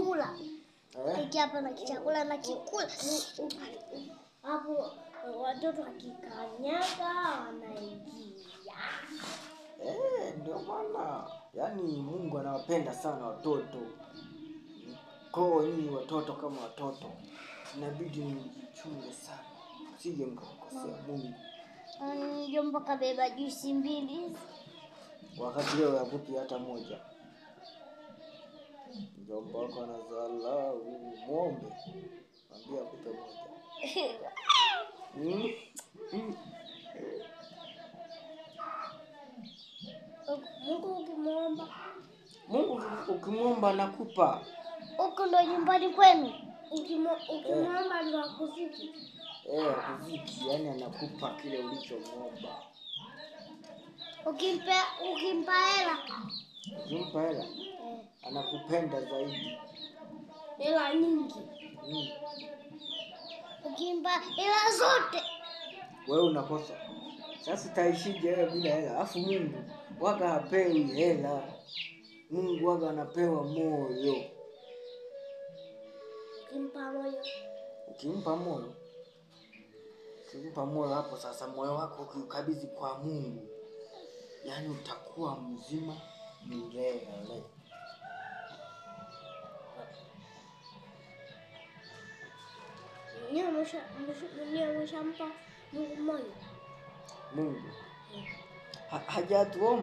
chakula. Hiki hapa na chakula na kikula. Hapo watoto wakikanyaga wanaingia. Ndio maana yani Mungu anawapenda sana watoto. Kwa hiyo watoto kama watoto inabidi mchunge sana. Sije mkakosea Mungu. Mjomba kabeba juisi 2. Wakati leo yakupi hata moja. Mjomba wako anazala muombe. Mwambie akupe moja. Mungu ukimwomba anakupa. Huko ndo nyumbani kwenu. Ukimwomba ndo akuziki. Akuziki, yani anakupa kile ulichomwomba. Ukimpa hela. Ukimpa hela? Anakupenda zaidi. Hela nyingi. Ukimpa hela zote. Wewe unakosa. Sasa taishije wewe bila hela? Alafu Mungu waga hapewi hela. Mungu waga anapewa moyo. Ukimpa moyo hapo sasa moyo wako ukikabidhi kwa Mungu. Yani utakuwa mzima milele. Umeshampa Mungu moyo. Mungu hajatuomba